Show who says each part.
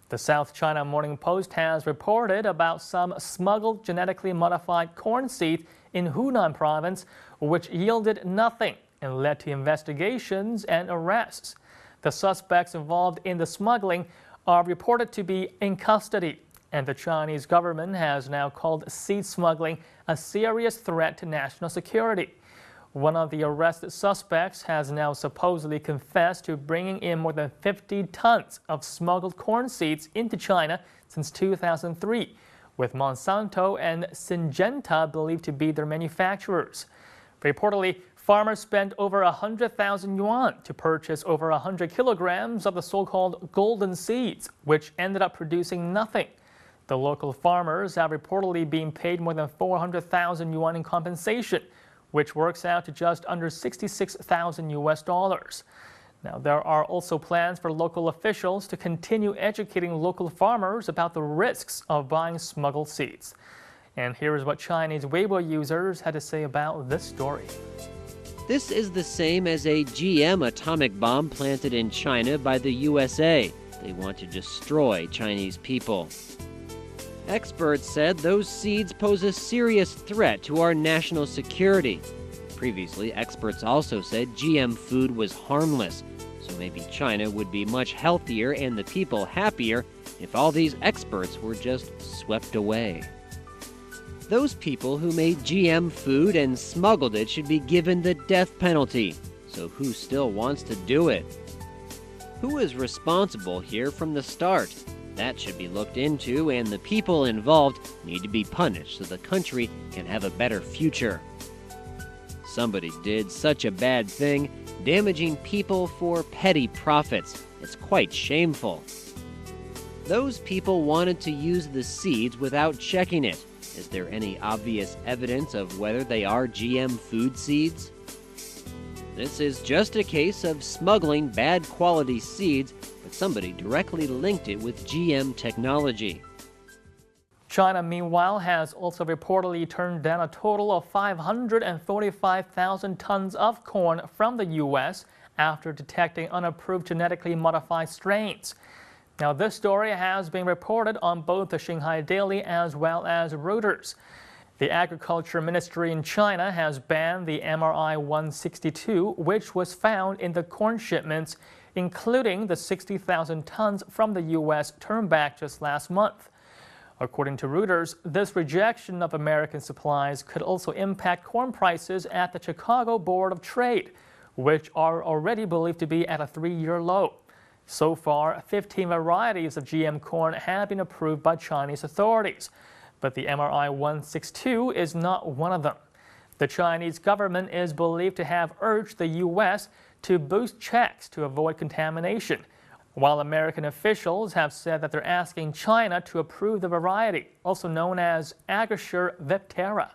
Speaker 1: The South China Morning Post has reported about some smuggled genetically modified corn seeds in Hunan province, which yielded nothing and led to investigations and arrests. The suspects involved in the smuggling are reported to be in custody, and the Chinese government has now called seed smuggling a serious threat to national security. One of the arrested suspects has now supposedly confessed to bringing in more than 50 tons of smuggled corn seeds into China since 2003, with Monsanto and Syngenta believed to be their manufacturers. Reportedly, farmers spent over 100,000 yuan to purchase over 100 kilograms of the so-called golden seeds, which ended up producing nothing. The local farmers have reportedly been paid more than 400,000 yuan in compensation, which works out to just under 66,000 US dollars. Now, there are also plans for local officials to continue educating local farmers about the risks of buying smuggled seeds. And here is what Chinese Weibo users had to say about this story.
Speaker 2: This is the same as a GM atomic bomb planted in China by the USA. They want to destroy Chinese people. Experts said those seeds pose a serious threat to our national security. Previously, experts also said GM food was harmless, so maybe China would be much healthier and the people happier if all these experts were just swept away. Those people who made GM food and smuggled it should be given the death penalty. So who still wants to do it? Who is responsible here from the start? That should be looked into, and the people involved need to be punished so the country can have a better future. Somebody did such a bad thing, damaging people for petty profits. It's quite shameful. Those people wanted to use the seeds without checking it. Is there any obvious evidence of whether they are GM food seeds? This is just a case of smuggling bad quality seeds, but somebody directly linked it with GM technology.
Speaker 1: China, meanwhile, has also reportedly turned down a total of 545,000 tons of corn from the U.S. after detecting unapproved genetically modified strains. Now, this story has been reported on both the Shanghai Daily as well as Reuters. The Agriculture Ministry in China has banned the MRI 162, which was found in the corn shipments, including the 60,000 tons from the U.S. turned back just last month. According to Reuters, this rejection of American supplies could also impact corn prices at the Chicago Board of Trade, which are already believed to be at a 3-year low. So far, 15 varieties of GM corn have been approved by Chinese authorities, but the MRI 162 is not one of them. The Chinese government is believed to have urged the U.S. to boost checks to avoid contamination, while American officials have said that they're asking China to approve the variety, also known as Agasure viptera.